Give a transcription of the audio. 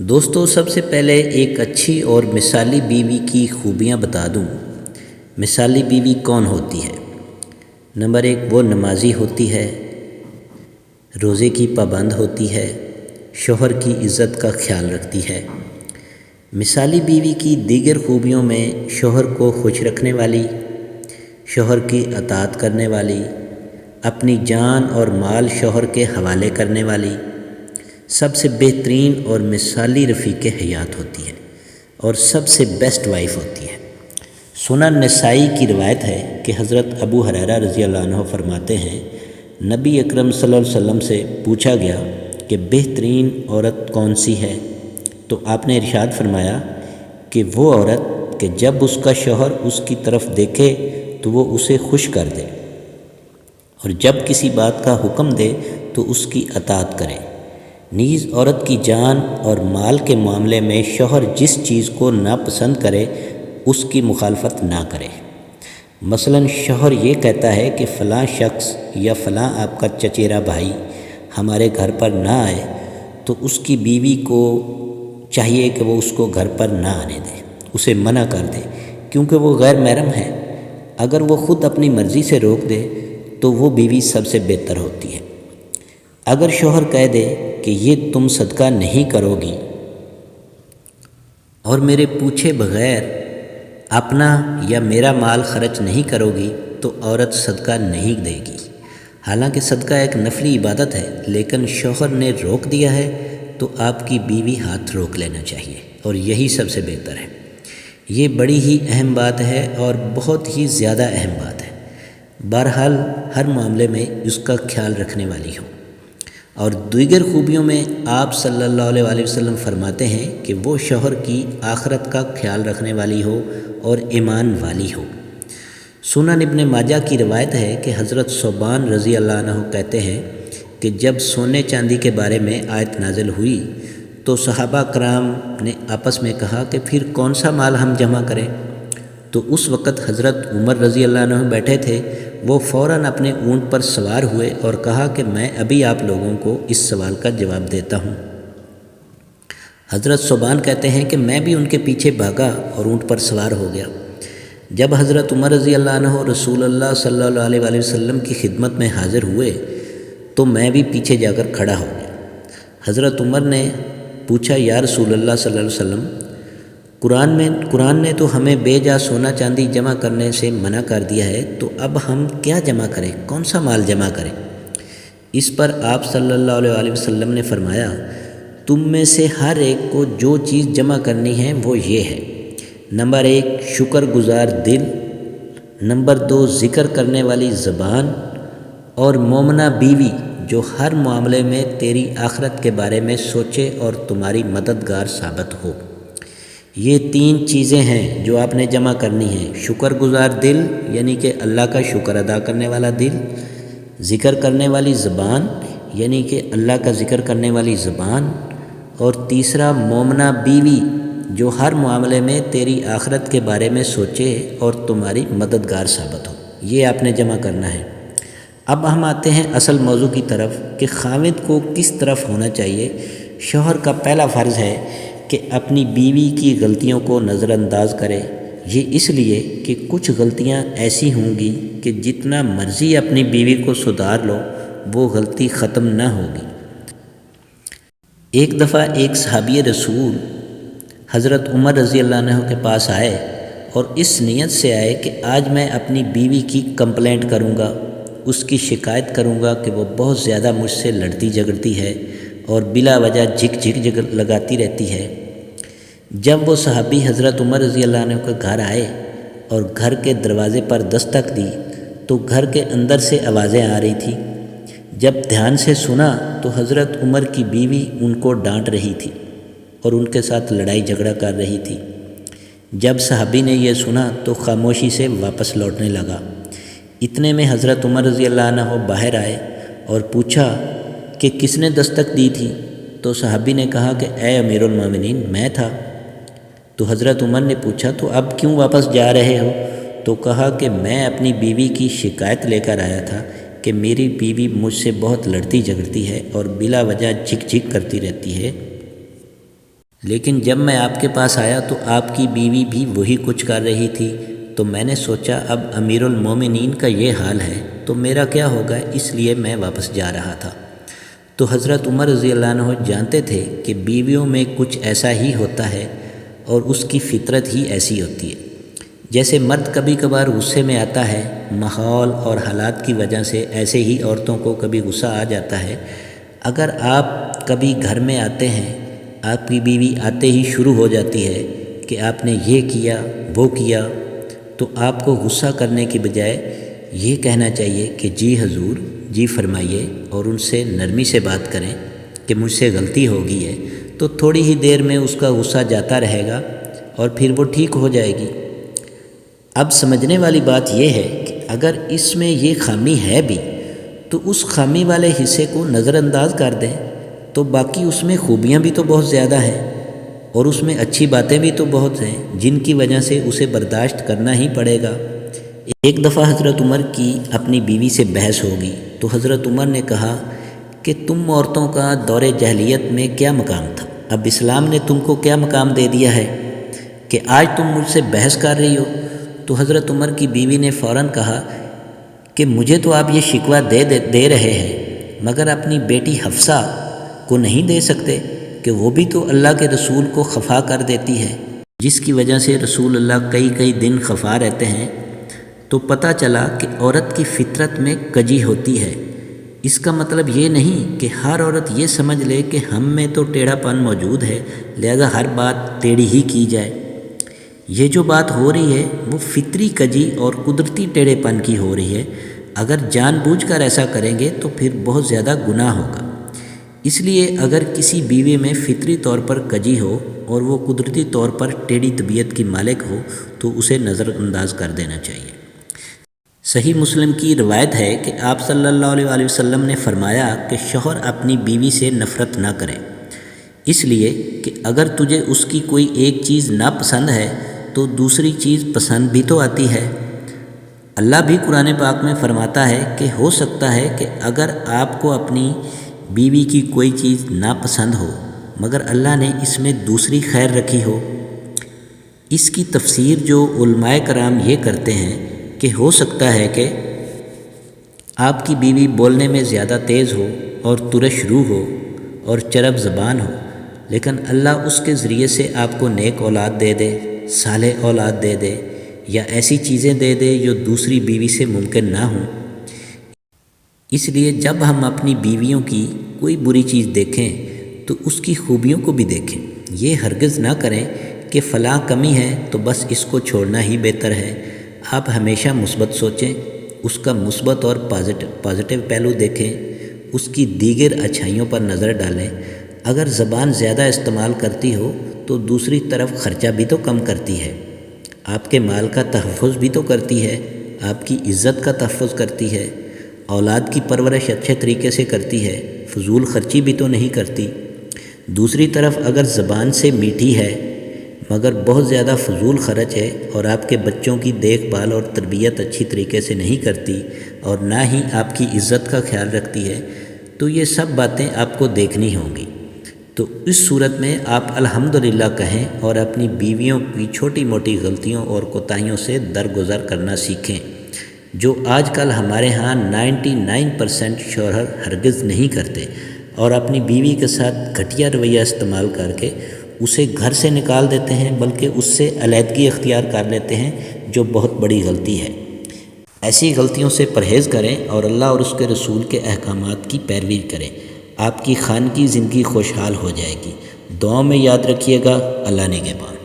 دوستو، سب سے پہلے ایک اچھی اور مثالی بیوی کی خوبیاں بتا دوں۔ مثالی بیوی کون ہوتی ہے؟ نمبر 1، وہ نمازی ہوتی ہے، روزے کی پابند ہوتی ہے، شوہر کی عزت کا خیال رکھتی ہے۔ مثالی بیوی کی دیگر خوبیوں میں شوہر کو خوش رکھنے والی، شوہر کی اطاعت کرنے والی، اپنی جان اور مال شوہر کے حوالے کرنے والی، سب سے بہترین اور مثالی رفیق حیات ہوتی ہے اور سب سے بیسٹ وائف ہوتی ہے۔ سنن نسائی کی روایت ہے کہ حضرت ابو ہریرہ رضی اللہ عنہ فرماتے ہیں، نبی اکرم صلی اللہ علیہ وسلم سے پوچھا گیا کہ بہترین عورت کون سی ہے؟ تو آپ نے ارشاد فرمایا کہ وہ عورت کہ جب اس کا شوہر اس کی طرف دیکھے تو وہ اسے خوش کر دے، اور جب کسی بات کا حکم دے تو اس کی اطاعت کرے۔ نیز عورت کی جان اور مال کے معاملے میں شوہر جس چیز کو ناپسند کرے اس کی مخالفت نہ کرے۔ مثلا شوہر یہ کہتا ہے کہ فلاں شخص یا فلاں آپ کا چچیرا بھائی ہمارے گھر پر نہ آئے، تو اس کی بیوی کو چاہیے کہ وہ اس کو گھر پر نہ آنے دے، اسے منع کر دے، کیونکہ وہ غیر محرم ہے۔ اگر وہ خود اپنی مرضی سے روک دے تو وہ بیوی سب سے بہتر ہوتی ہے۔ اگر شوہر کہہ دے کہ یہ تم صدقہ نہیں کرو گی اور میرے پوچھے بغیر اپنا یا میرا مال خرچ نہیں کرو گی تو عورت صدقہ نہیں دے گی۔ حالانکہ صدقہ ایک نفلی عبادت ہے، لیکن شوہر نے روک دیا ہے تو آپ کی بیوی ہاتھ روک لینا چاہیے، اور یہی سب سے بہتر ہے۔ یہ بڑی ہی اہم بات ہے اور بہت ہی زیادہ اہم بات ہے۔ بہرحال ہر معاملے میں اس کا خیال رکھنے والی ہو۔ اور دیگر خوبیوں میں آپ صلی اللہ علیہ وآلہ وسلم فرماتے ہیں کہ وہ شوہر کی آخرت کا خیال رکھنے والی ہو اور ایمان والی ہو۔ سنن ابن ماجہ کی روایت ہے کہ حضرت ثوبان رضی اللہ عنہ کہتے ہیں کہ جب سونے چاندی کے بارے میں آیت نازل ہوئی تو صحابہ کرام نے آپس میں کہا کہ پھر کون سا مال ہم جمع کریں؟ تو اس وقت حضرت عمر رضی اللہ عنہ بیٹھے تھے۔ وہ فوراً اپنے اونٹ پر سوار ہوئے اور کہا کہ میں ابھی آپ لوگوں کو اس سوال کا جواب دیتا ہوں۔ حضرت ثوبان کہتے ہیں کہ میں بھی ان کے پیچھے بھاگا اور اونٹ پر سوار ہو گیا۔ جب حضرت عمر رضی اللہ عنہ رسول اللہ صلی اللہ علیہ وآلہ وسلم کی خدمت میں حاضر ہوئے تو میں بھی پیچھے جا کر کھڑا ہو گیا۔ حضرت عمر نے پوچھا، یا رسول اللہ صلی اللہ علیہ وسلم، قرآن نے تو ہمیں بے جا سونا چاندی جمع کرنے سے منع کر دیا ہے، تو اب ہم کیا جمع کریں؟ کون سا مال جمع کریں؟ اس پر آپ صلی اللہ علیہ وآلہ وسلم نے فرمایا، تم میں سے ہر ایک کو جو چیز جمع کرنی ہے وہ یہ ہے: نمبر 1، شکر گزار دل، نمبر 2، ذکر کرنے والی زبان، اور مومنہ بیوی جو ہر معاملے میں تیری آخرت کے بارے میں سوچے اور تمہاری مددگار ثابت ہو۔ یہ 3 چیزیں ہیں جو آپ نے جمع کرنی ہیں: شکر گزار دل یعنی کہ اللہ کا شکر ادا کرنے والا دل، ذکر کرنے والی زبان یعنی کہ اللہ کا ذکر کرنے والی زبان، اور تیسرا مومنہ بیوی جو ہر معاملے میں تیری آخرت کے بارے میں سوچے اور تمہاری مددگار ثابت ہو۔ یہ آپ نے جمع کرنا ہے۔ اب ہم آتے ہیں اصل موضوع کی طرف کہ خاوند کو کس طرف ہونا چاہیے۔ شوہر کا پہلا فرض ہے کہ اپنی بیوی کی غلطیوں کو نظر انداز کرے۔ یہ اس لیے کہ کچھ غلطیاں ایسی ہوں گی کہ جتنا مرضی اپنی بیوی کو سدھار لو وہ غلطی ختم نہ ہوگی۔ ایک دفعہ ایک صحابی رسول حضرت عمر رضی اللہ عنہ کے پاس آئے اور اس نیت سے آئے کہ آج میں اپنی بیوی کی کمپلینٹ کروں گا، اس کی شکایت کروں گا کہ وہ بہت زیادہ مجھ سے لڑتی جھگڑتی ہے اور بلا وجہ جھک لگاتی رہتی ہے۔ جب وہ صحابی حضرت عمر رضی اللہ عنہ کے گھر آئے اور گھر کے دروازے پر دستک دی تو گھر کے اندر سے آوازیں آ رہی تھیں۔ جب دھیان سے سنا تو حضرت عمر کی بیوی ان کو ڈانٹ رہی تھی اور ان کے ساتھ لڑائی جھگڑا کر رہی تھی۔ جب صحابی نے یہ سنا تو خاموشی سے واپس لوٹنے لگا۔ اتنے میں حضرت عمر رضی اللہ عنہ باہر آئے اور پوچھا کہ کس نے دستک دی تھی؟ تو صحابی نے کہا کہ اے امیر المومنین، میں تھا۔ تو حضرت عمر نے پوچھا تو اب کیوں واپس جا رہے ہو؟ تو کہا کہ میں اپنی بیوی کی شکایت لے کر آیا تھا کہ میری بیوی مجھ سے بہت لڑتی جھگڑتی ہے اور بلا وجہ جھک کرتی رہتی ہے۔ لیکن جب میں آپ کے پاس آیا تو آپ کی بیوی بھی وہی کچھ کر رہی تھی، تو میں نے سوچا اب امیر المومنین کا یہ حال ہے تو میرا کیا ہوگا، اس لیے میں واپس جا رہا تھا۔ تو حضرت عمر رضی اللہ عنہ جانتے تھے کہ بیویوں میں کچھ ایسا ہی ہوتا ہے اور اس کی فطرت ہی ایسی ہوتی ہے۔ جیسے مرد کبھی کبھار غصے میں آتا ہے، ماحول اور حالات کی وجہ سے ایسے ہی عورتوں کو کبھی غصہ آ جاتا ہے۔ اگر آپ کبھی گھر میں آتے ہیں، آپ کی بیوی آتے ہی شروع ہو جاتی ہے کہ آپ نے یہ کیا وہ کیا، تو آپ کو غصہ کرنے کی بجائے یہ کہنا چاہیے کہ جی حضور، جی فرمائیے، اور ان سے نرمی سے بات کریں کہ مجھ سے غلطی ہو گئی ہے، تو تھوڑی ہی دیر میں اس کا غصہ جاتا رہے گا اور پھر وہ ٹھیک ہو جائے گی۔ اب سمجھنے والی بات یہ ہے کہ اگر اس میں یہ خامی ہے بھی تو اس خامی والے حصے کو نظر انداز کر دیں، تو باقی اس میں خوبیاں بھی تو بہت زیادہ ہیں اور اس میں اچھی باتیں بھی تو بہت ہیں جن کی وجہ سے اسے برداشت کرنا ہی پڑے گا۔ ایک دفعہ حضرت عمر کی اپنی بیوی سے بحث ہوگی تو حضرت عمر نے کہا کہ تم عورتوں کا دور جاہلیت میں کیا مقام تھا، اب اسلام نے تم کو کیا مقام دے دیا ہے کہ آج تم مجھ سے بحث کر رہی ہو؟ تو حضرت عمر کی بیوی نے فوراً کہا کہ مجھے تو آپ یہ شکوہ دے رہے ہیں، مگر اپنی بیٹی حفصہ کو نہیں دے سکتے کہ وہ بھی تو اللہ کے رسول کو خفا کر دیتی ہے، جس کی وجہ سے رسول اللہ کئی دن خفا رہتے ہیں۔ تو پتہ چلا کہ عورت کی فطرت میں کجی ہوتی ہے۔ اس کا مطلب یہ نہیں کہ ہر عورت یہ سمجھ لے کہ ہم میں تو ٹیڑھا پن موجود ہے لہذا ہر بات ٹیڑھی ہی کی جائے۔ یہ جو بات ہو رہی ہے وہ فطری کجی اور قدرتی ٹیڑھے پن کی ہو رہی ہے۔ اگر جان بوجھ کر ایسا کریں گے تو پھر بہت زیادہ گناہ ہوگا۔ اس لیے اگر کسی بیوی میں فطری طور پر کجی ہو اور وہ قدرتی طور پر ٹیڑھی طبیعت کی مالک ہو تو اسے نظر انداز کر دینا چاہیے۔ صحیح مسلم کی روایت ہے کہ آپ صلی اللہ علیہ وآلہ وسلم نے فرمایا کہ شوہر اپنی بیوی سے نفرت نہ کرے، اس لیے کہ اگر تجھے اس کی کوئی ایک چیز ناپسند ہے تو دوسری چیز پسند بھی تو آتی ہے۔ اللہ بھی قرآن پاک میں فرماتا ہے کہ ہو سکتا ہے کہ اگر آپ کو اپنی بیوی کی کوئی چیز ناپسند ہو مگر اللہ نے اس میں دوسری خیر رکھی ہو۔ اس کی تفسیر جو علماء کرام یہ کرتے ہیں کہ ہو سکتا ہے کہ آپ کی بیوی بولنے میں زیادہ تیز ہو اور ترش روح ہو اور چرب زبان ہو، لیکن اللہ اس کے ذریعے سے آپ کو نیک اولاد دے دے، صالح اولاد دے دے، یا ایسی چیزیں دے دے جو دوسری بیوی سے ممکن نہ ہوں۔ اس لیے جب ہم اپنی بیویوں کی کوئی بری چیز دیکھیں تو اس کی خوبیوں کو بھی دیکھیں۔ یہ ہرگز نہ کریں کہ فلاں کمی ہے تو بس اس کو چھوڑنا ہی بہتر ہے۔ آپ ہمیشہ مثبت سوچیں، اس کا مثبت اور پازیٹیو پہلو دیکھیں، اس کی دیگر اچھائیوں پر نظر ڈالیں۔ اگر زبان زیادہ استعمال کرتی ہو تو دوسری طرف خرچہ بھی تو کم کرتی ہے، آپ کے مال کا تحفظ بھی تو کرتی ہے، آپ کی عزت کا تحفظ کرتی ہے، اولاد کی پرورش اچھے طریقے سے کرتی ہے، فضول خرچی بھی تو نہیں کرتی۔ دوسری طرف اگر زبان سے میٹھی ہے مگر بہت زیادہ فضول خرچ ہے اور آپ کے بچوں کی دیکھ بھال اور تربیت اچھی طریقے سے نہیں کرتی اور نہ ہی آپ کی عزت کا خیال رکھتی ہے، تو یہ سب باتیں آپ کو دیکھنی ہوں گی۔ تو اس صورت میں آپ الحمدللہ کہیں اور اپنی بیویوں کی چھوٹی موٹی غلطیوں اور کوتاہیوں سے درگزر کرنا سیکھیں، جو آج کل ہمارے ہاں 99% شوہر ہرگز نہیں کرتے اور اپنی بیوی کے ساتھ گھٹیا رویہ استعمال کر کے اسے گھر سے نکال دیتے ہیں، بلکہ اس سے علیحدگی اختیار کر لیتے ہیں، جو بہت بڑی غلطی ہے۔ ایسی غلطیوں سے پرہیز کریں اور اللہ اور اس کے رسول کے احکامات کی پیروی کریں، آپ کی خانگی زندگی خوشحال ہو جائے گی۔ دعاؤں میں یاد رکھیے گا۔ اللہ نگہبان۔